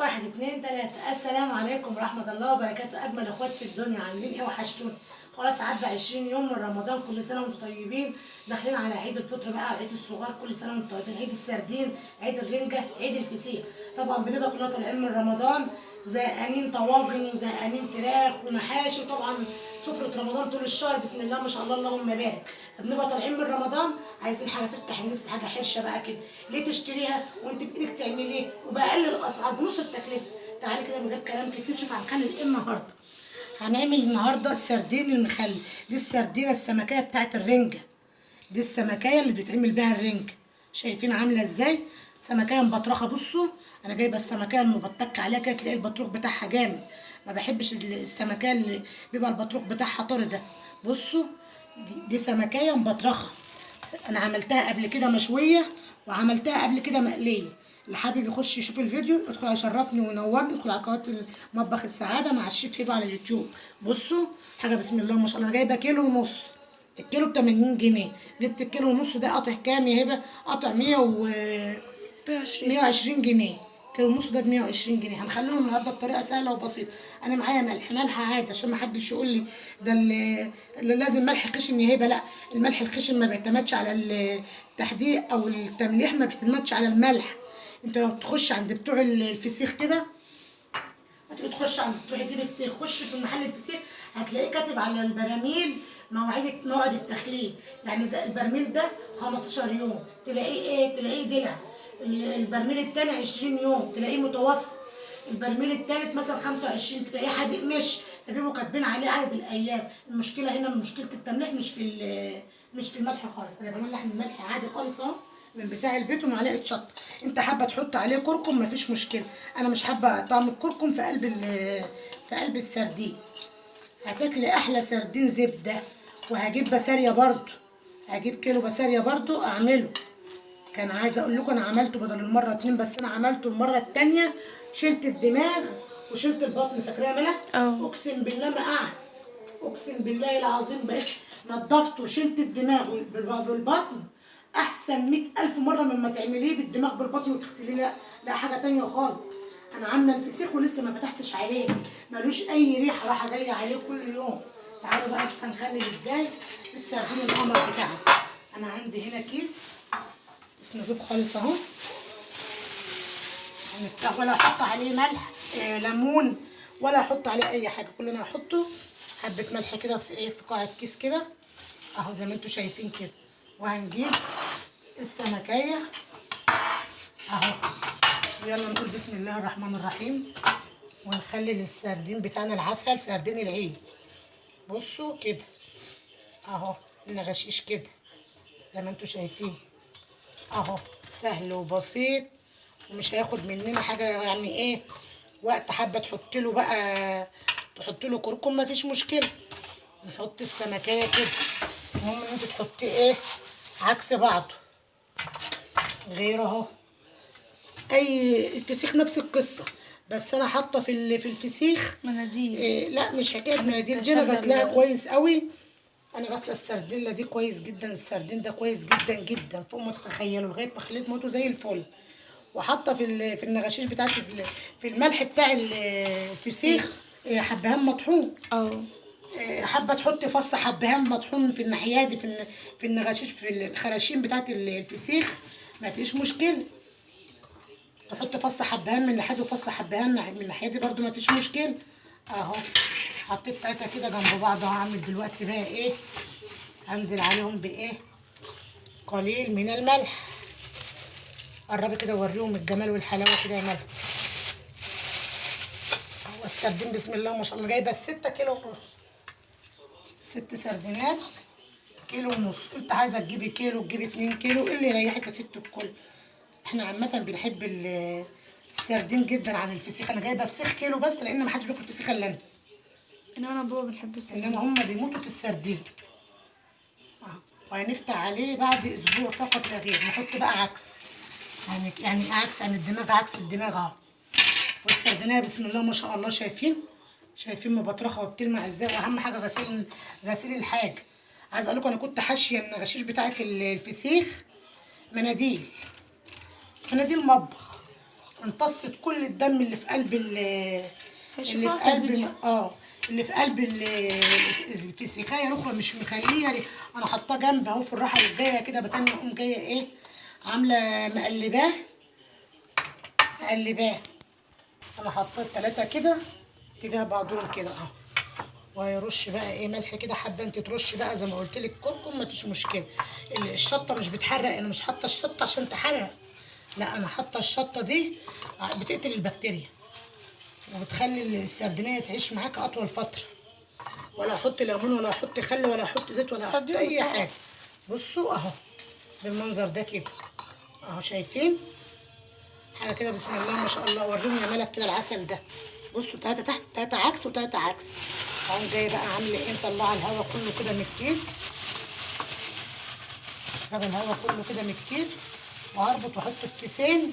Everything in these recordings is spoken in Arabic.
واحد اتنين تلاتة. السلام عليكم ورحمة الله وبركاته. أجمل إخوات في الدنيا، عاملين إيه؟ وحشتوني. خلاص عدى 20 يوم من رمضان، كل سنة وأنتم طيبين. داخلين على عيد الفطر بقى، على العيد الصغير، كل سنة وأنتم طيبين. عيد السردين، عيد الرنجة، عيد الفسيخ. طبعا بنبقى كلنا طالعين من رمضان زهقانين طواجن وزهقانين فراخ ومحاشي، طبعا سفرة رمضان طول الشهر بسم الله ما شاء الله اللهم بارك. بنبقى طالعين من رمضان عايزين حاجه تفتح النفس، حاجه حرشه بقى كده. ليه تشتريها وانت بايدك تعمليه وباقل الاسعار بنص التكلفه؟ تعالي كده من غير كلام كتير، شوف هنخلي ايه النهارده. هنعمل النهارده السردين المخلي. دي السردينه السمكيه بتاعت الرنجه، دي السمكيه اللي بيتعمل بيها الرنجه. شايفين عامله ازاي؟ سمكيه مبطرخه. بصوا انا جايبه السمكيه المبتك عليها كده، تلاقي البطروخ بتاعها جامد. ما بحبش السمكيه اللي بيبقى البطروخ بتاعها طري ده. بصوا دي سمكيه مبطرخه. انا عملتها قبل كده مشويه وعملتها قبل كده مقليه. اللي حابب يخش يشوف الفيديو يدخل يشرفني وينورني، يدخل على قناه مطبخ السعاده مع الشيف هبه على اليوتيوب. بصوا حاجه بسم الله ما شاء الله. انا جايبه كيلو ونص، الكيلو ب 80 جنيه. جبت الكيلو ونص ده قطع كام يا هبه؟ قطع 120 جنيه. كيلو ونص ده ب 120 جنيه. هنخليهم النهارده بطريقه سهله وبسيطه. انا معايا ملح عادي عشان ما حدش يقول لي ده اللي لازم ملح خشن يا هبه. لا، الملح الخشن ما بيعتمدش على التحديق او التمليح، ما بيعتمدش على الملح. انت لو تخش عند بتوع الفسيخ كده، هتيجي تخش عند تروحي تجيبي فسيخ، خش في محل الفسيخ هتلاقيه كاتب على البراميل موعد التخليل. يعني ده البرميل ده 15 يوم تلاقيه ايه؟ تلاقيه دلع. البرميل التاني 20 يوم تلاقيه متوسط. البرميل التالت مثلا 25 تلاقيه حادق مش. فبيبقوا كاتبين عليه عدد الايام. المشكله هنا مشكله التمليح، مش في الملح خالص. انا بملح من الملح عادي خالص اهو، من بتاع البيت، ومعلقه شطه. انت حابه تحط عليه كركم مفيش مشكله، انا مش حابه طعم الكركم في قلب السردين. هتاكلي احلى سردين زبده. وهجيب بسارية برضو، هجيب كيلو بسارية برضو اعمله. كان عايزه اقول لكم انا عملته بدل المره 2، بس انا عملته المره التانية شلت الدماغ وشلت البطن. فاكراها ملك؟ اقسم بالله ما قعد، اقسم بالله العظيم بقيت نضفته وشلت الدماغ بالبطن احسن 100,000 مره مما تعمليه بالدماغ بالبطن وتغسليه. لا لا، حاجه تانية خالص. انا عامله الفسيخ ولسه ما فتحتش عليه، ملوش اي ريحه رايحه جايه عليه كل يوم. تعالوا بقى نشوف هنخلي ازاي السردين القمر بتاعنا. انا عندي هنا كيس بس نضيف خالص اهو. هنفتح ولا احط عليه ملح ليمون ولا احط عليه اي حاجه. كل اللي انا هحطه حبه ملح كده في ايه، في قاع الكيس كده اهو زي ما انتم شايفين كده. وهنجيب السمكيه اهو، ويلا نقول بسم الله الرحمن الرحيم. ونخلي للسردين بتاعنا العسل، سردين العيد. بصوا كده اهو، نغشيش كده زي ما انتم شايفين اهو، سهل وبسيط ومش هياخد مننا حاجه. يعني ايه وقت حابه تحط له بقى، تحط له كركم مفيش مشكله. نحط السمكيه كده، المهم ان انت تحطي ايه عكس بعضه غير اهو. اي الفسيخ نفس القصه، بس انا حاطه في الفسيخ مناديل. إيه؟ لا مش حكايه مناديل، دي انا غسلاها كويس قوي. انا غاسله السردينه دي كويس جدا. السردين ده كويس جدا جدا فوق ما تتخيلوا، لغايه ما خليت موته زي الفل. وحاطه في النغاشيش بتاعت في الملح بتاع الفسيخ حبهان مطحون. حابه تحطي فص حبهان مطحون في الناحيه دي، في النغاشيش، في الخراشيم بتاعت الفسيخ ما فيش مشكله. تحط فص حبهان من ناحيه وفص حبهان من الناحيه دي برده ما فيش مشكله اهو. حطيت 3 كده جنب بعض. هعمل دلوقتي بقى ايه؟ هنزل عليهم بايه؟ قليل من الملح. قربي كده وريهم الجمال والحلاوه كده يا ملك. والسردين بسم الله ما شاء الله جايبه 6 كيلو ونص، 6 سردينات كيلو ونص. انت عايزه تجيبي كيلو تجيبي 2 كيلو، اللي يريحك يا ست الكل. احنا عامه بنحب السردين جدا عن الفسيخ. انا جايبه فسيخ كيلو بس لان ما حدش بياكل فسيخ الا انا. انا وبابا بنحب السردين، انما هم بيموتوا في السردين. وهنفتح عليه بعد اسبوع فقط لا غير. نحط بقى عكس، يعني عكس عن الدماغ، عكس الدماغ اهو. والسردينيه بسم الله ما شاء الله، شايفين مبطرخه وبتلمع ازاي. واهم حاجه غسيل الحاجه. عايزه اقول لكم انا كنت حاشيه النغاشيش بتاعه الفسيخ مناديل مطبخ. امتصت كل الدم اللي في قلب هشوفها في الفيديو. اللي في قلب الفسيخايه الاخرى مش مخليه. انا حاطاه جنب اهو في الراحه والجايه كده بتاني اقوم جايه ايه عامله مقلباه. انا حطيت 3 كده تجاه بعضهم كده اهو. وهيرش بقى ايه ملح كده، حابه انت ترش بقى زي ما قلت لك كركم مفيش مشكله. الشطه مش بتحرق، انا مش حاطه الشطه عشان تحرق، لا انا حاطه الشطه دي بتقتل البكتيريا وبتخلي السردينيه تعيش معاك اطول فتره. ولا احط ليمون ولا احط خل ولا احط زيت ولا احط اي حاجه. بصوا اهو بالمنظر ده كده اهو، شايفين حاجه كده بسم الله ما شاء الله. وريهم يا ملك كده العسل ده. بصوا 3 تحت 3 عكس و3 عكس. اقوم جايه بقى عامله ايه مطلعه الهواء كله كده من الكيس. جاب الهواء كله كده من الكيس، وهربط واحطه في كيسين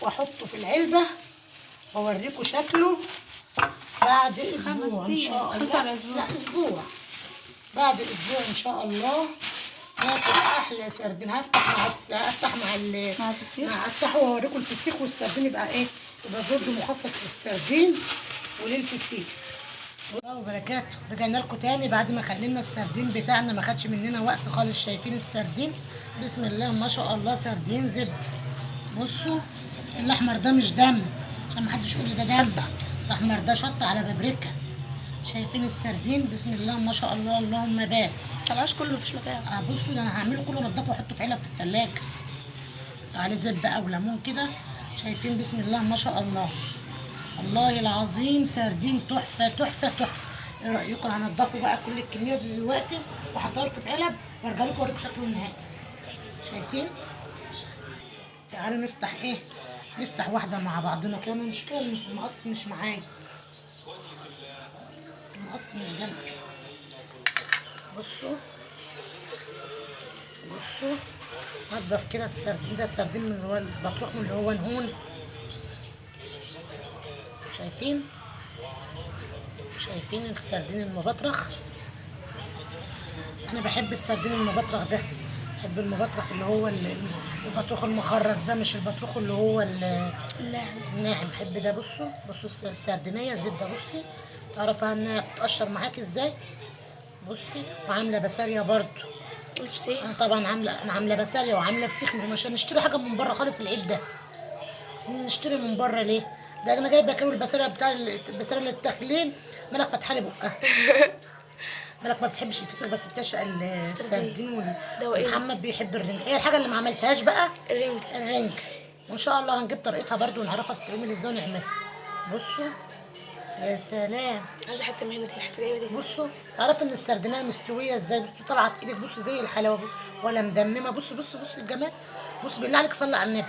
واحطه في العلبه واوريكم شكله بعد اسبوع ان شاء الله. 5 على اسبوع. لا اسبوع، بعد اسبوع ان شاء الله هاكل احلى سردين. هفتح مع الفسيخ. افتحه واوريكم الفسيخ والسردين يبقى ايه، يبقى زوج مخصص للسردين وللفسيخ. الله وبركاته. رجعنا لكم تاني بعد ما خلينا السردين بتاعنا ما خدش مننا وقت خالص. شايفين السردين بسم الله ما شاء الله، سردين زبده. بصوا الاحمر ده مش دم عشان ما حدش يقول لي ده دم، الاحمر ده شطه على بابريكا. شايفين السردين بسم الله ما شاء الله اللهم بارك. طلعش كله مفيش مكان. بصوا ده انا هعمله كله انضفه واحطه في علب في التلاجة عليه زيت بقى وليمون كده. شايفين بسم الله ما شاء الله، والله العظيم سردين تحفه تحفه تحفه. ايه رايكم؟ هنضفه بقى كل الكميه دي دلوقتي واحطها لكم في علب وارجع لكم اوريكم شكله النهائي. شايفين؟ تعالوا نفتح ايه، نفتح واحده مع بعضنا كده. المشكله المقص مش معايا، المقص مش جنبي. بصوا نضف كده السردين ده، سردين من اللي هو البطروخ من اللي هو نهون. شايفين السردين المبطرخ. انا بحب السردين المبطرخ ده، بحب المبطرخ اللي هو البطروخ المخرز ده، مش البطروخ اللي هو الناعم. بحب ده. بصوا السردينيه الزبده. بصي تعرفها انها تقشر معاك ازاي. بصي وعامله بساريه برضو. الفسيخ انا طبعا عامله بساريه وعامله فسيخ. مش هنشتري حاجه من بره خالص العيد ده، نشتري من بره ليه؟ ده انا جايبه كيلو البساريه بتاع البساريه للتخليل. ملك فاتحه لي بقها. ملك ما بتحبش الفسيخ بس بتعشق السردين ومحمد بيحب الرنج. هي الحاجه اللي ما عملتهاش بقى الرنج. وان شاء الله هنجيب طريقتها برضو ونعرفها بتتعمل ازاي ونعملها. بصوا يا سلام، عايزه حته من هنا دي، الحته دي. بصوا تعرف ان السردينيه مستويه ازاي. بصوا طالعه في ايدك، بصوا زي الحلاوه ولا مدممه. بصوا الجمال. بصوا بالله عليك صلي على النبي.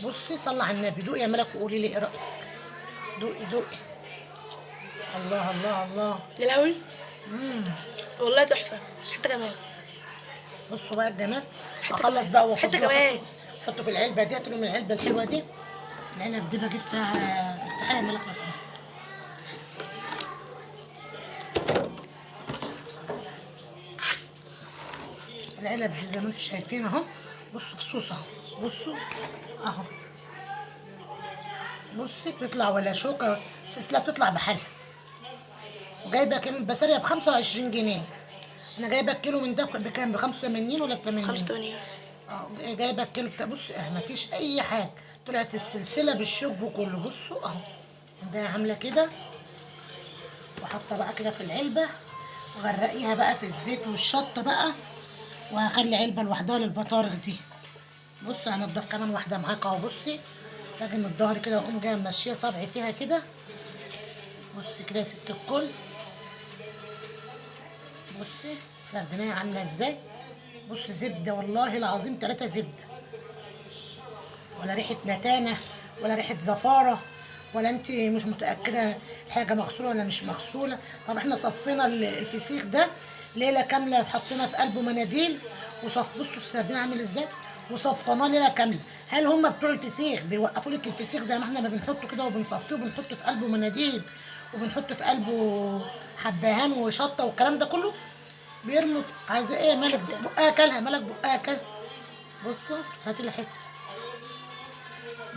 بصي صلي على النبي. دوقي يا ملك وقولي لي ايه رايك. دوقي. الله الله الله. يا لهوي. والله تحفه. حتى كمان. بصوا بقى الجمال. اخلص بقى حتى كمان. حطه في العلبه دي. هاتوا من العلبه الحلوه دي. العلب دي بجيب فيها افتحي يا ملك مثلا. العلب دي زي ما انتم شايفين اهو. بصوا فصوص اهو. بصوا اهو. بصي بتطلع ولا شوكه، السلسله بتطلع بحالها. وجايبه كيلو البساريه ب 25 جنيه. انا جايبه الكيلو من ده بكام؟ ب 85 ولا ب 80؟ 85. جايبه الكيلو بتاع. بص مفيش اي حاجه، طلعت السلسله بالشوب كله. بصوا اهو ده عامله كده، وحاطه بقى كده في العلبه وغرقيها بقى في الزيت والشطه بقى. وهخلي علبه لوحدها للبطارخ دي. بصي هنضف كمان واحده معاك اهو. بصي باجي من الظهر كده واقوم جايه ماشيه صبعي فيها كده. بصي كده يا ست الكل. بصي السردينيه عامله ازاي. بصي زبده والله العظيم 3 زبده، ولا ريحه نتانه ولا ريحه زفاره، ولا انت مش متاكده الحاجه مغسوله ولا مش مغسوله. طب احنا صفينا الفسيخ ده ليله كامله، حطينا في قلبه مناديل بصوا السردين عامل ازاي، وصفناه ليله كامله. هل هم بتوع الفسيخ بيوقفوا لك الفسيخ زي ما احنا ما بنحطه كده وبنصفيه وبنحطه في قلبه مناديل وبنحطه في قلبه حبهان وشطه والكلام ده كله؟ بيرموا عايزه ايه ملك بقها كلها. ملك بقها كلها. بصوا هاتي لي حته.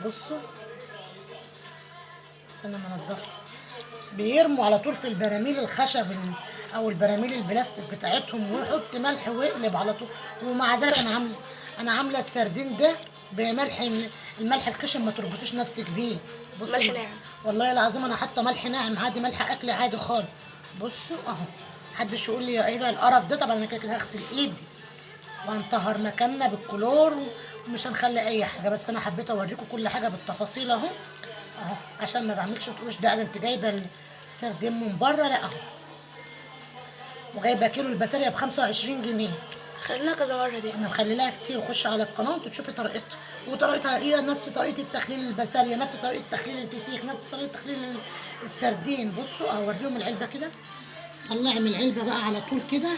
بصوا استنى ما انضفها. بيرموا على طول في البراميل الخشب او البراميل البلاستيك بتاعتهم، ويحط ملح ويقلب على طول. ومع ذلك انا عامله السردين ده بملح، الملح الخشن ما تربطوش نفسك بيه. بصوا ملح ناعم. والله العظيم انا حاطه ملح ناعم عادي، ملح اكل عادي خالص. بصوا اهو. محدش يقول لي يا ايه القرف ده. طبعا انا كده كده هغسل ايدي وهنطهر مكاننا بالكلور ومش هنخلي اي حاجه، بس انا حبيت اوريكم كل حاجه بالتفاصيل اهو. اهو عشان ما بعملش تقولوش ده انت جايبه السردين من بره، لا اهو. وجايبه كيلو البسله ب 25 جنيه. خلينا كذا مرة دي. انا مخليها كتير. خش على القناه وتشوفي طريقتها، وطريقتها هي نفس طريقه التخليل البسله، نفس طريقه تخليل الفسيخ، نفس طريقه تخليل السردين. بصوا اوريهم العلبه كده. طلعي من العلبه بقى على طول كده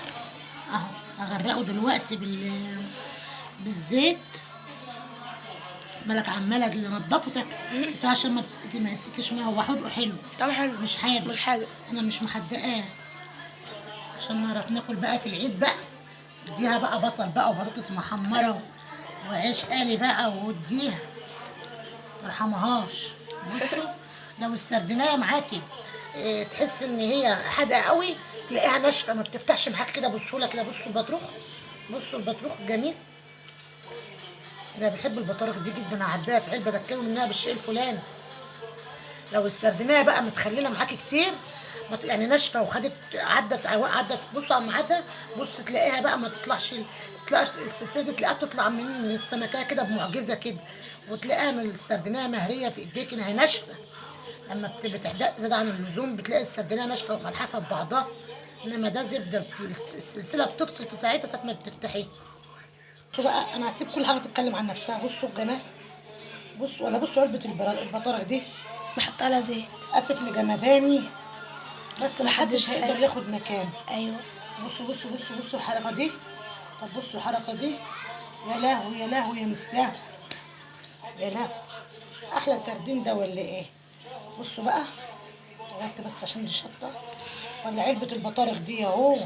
اهو. هغرقه دلوقتي بالزيت. مالك عماله اللي نضفه كفايه عشان ما يسقطش ميه. هو حدقه حلو طعمه حلو مش حادق. مش حاجة. انا مش محدقاه عشان نعرف ناكل بقى في العيد بقى. اديها بقى بصل بقى وبطاطس محمره وعيش قالي بقى واديها مترحمهاش. بصوا لو السردينيه معاكي تحس ان هي حادقه قوي، تلاقيها ناشفه ما بتفتحش معاك كده بسهوله كده. بصوا البطروخ، بصوا البطروخ جميل. انا بحب البطارخ دي جدا، هعبيها في علبه بتكلم منها بالشيء الفلاني. لو السردينيه بقى متخلله معاكي كتير يعني ناشفه وخدت عدت بصوا على ميعادها، بص تلاقيها بقى ما تطلعش، تلاقي السلسله دي تلاقيها تطلع من السمكه كده بمعجزه كده، وتلاقيها من السردينيه مهريه في ايديك انها ناشفه. لما بتحدق زاد عن اللزوم بتلاقي السردينيه ناشفه وملحفه ببعضها، انما ده زبده السلسله بتفصل في ساعتها ساعه ما بتفتحيه. بصوا بقى انا هسيب كل حاجه تتكلم عن نفسها. بصوا الجمال. بصوا انا بصوا علبه البطارخ دي نحط عليها زيت. اسف لجمداني بس محدش محدش هيقدر ياخد مكانه. ايوه. بصوا الحركه دي. طب بصوا الحركه دي. يا لهوي يا لهوي يا مستاهل. يا لهوي احلى سردين ده ولا ايه؟ بصوا بقى غطي بس عشان دي شطه. ولا علبه البطارخ دي اهو.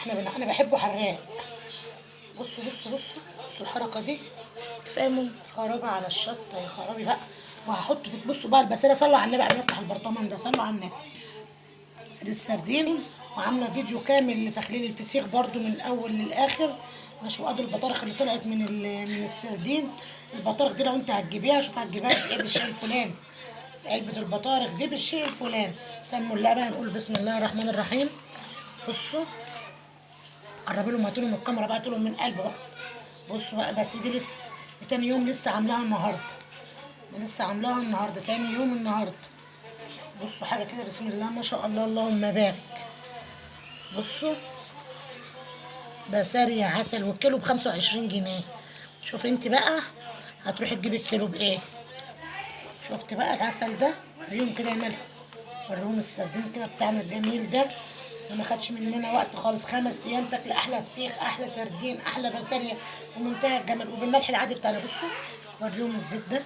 انا بحبه حراق. بصوا الحركه دي. فاهمه. خرابي على الشطه يا خرابي بقى. وهحط في بصوا بقى البسله. صلوا على النبي قبل ما افتح البرطمان ده. صلوا على النبي. ادي السردين وعامله فيديو كامل لتخليل الفسيخ برضو من الاول للاخر. ماشي. وادي البطارخ اللي طلعت من السردين. البطارخ دي لو انت هتجيبيها شوف هتجيبيها بايه بالشيء الفلاني. علبه البطارخ دي بالشيء الفلاني. سموا الله بقى نقول بسم الله الرحمن الرحيم. بصوا قربي لهم هاتوا لهم الكاميرا بقى، هاتوا لهم من قلب بقى. بصوا بقى بس دي لسه دي تاني يوم لسه عاملاها النهارده. لسه عاملاها النهارده تاني يوم النهارده. بصوا حاجه كده بسم الله ما شاء الله اللهم بارك. بصوا بسارية عسل والكيلو ب25 جنيه. شوف انت بقى هتروحي تجيبي الكيلو بايه. شفت بقى العسل ده. وريهم كده يا ملك. وريهم السردين كده بتاعنا الجميل ده. ما خدش مننا وقت خالص. 5 ايام تاكل احلى فسيخ احلى سردين احلى بسارية ومنتهى الجمال وبالملح العادي بتاعنا. بصوا وريهم الزيت ده.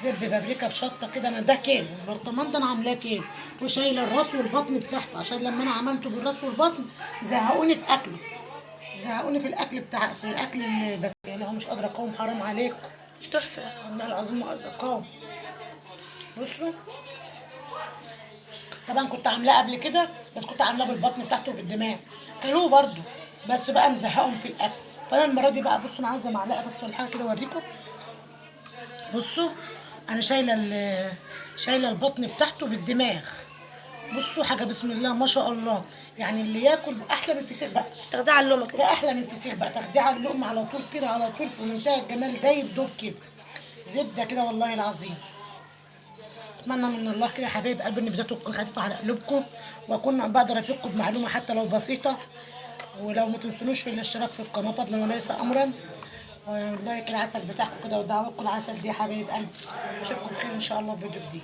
زب بابريكا بشطه كده. انا ده كيلو البرطمان ده انا عاملاه كيلو وشايله الراس والبطن بتاعته عشان لما انا عملته بالراس والبطن زهقوني في اكله. زهقوني في الاكل في الاكل اللي بس يعني هو مش قادره اقاوم. حرام عليكم. تحفة. والله العظيم ما قادره اقاوم. بصوا طبعا كنت عاملاه قبل كده بس كنت عاملاه بالبطن بتاعته وبالدماغ. كلوه برده بس بقى مزهقهم في الاكل. فانا المره دي بقى بصوا انا عايزه معلقه بس ولا حاجه كده اوريكم. بصوا انا شايله البطن بتاعته بالدماغ. بصوا حاجه بسم الله ما شاء الله. يعني اللي ياكل احلى من الفسيخ بقى. تاخديها على اللقمة ده كده. احلى من الفسيخ بقى. تاخديه على اللقمه على طول كده على طول في منتهى الجمال. دايب دوب كده زبده كده والله العظيم. اتمنى من الله كده يا حبايب قلبي ان فيديوهاتكم تكون خفيفه على قلوبكم واكون بقدر افيدكم بمعلومه حتى لو بسيطه. ولو ما تنسونوش في الاشتراك في القناه فضلا وليس امرا. واللايك العسل بتاعكم كده ودعواتكم العسل دي يا حبايب قلبي. اشوفكم بخير ان شاء الله في فيديو جديد.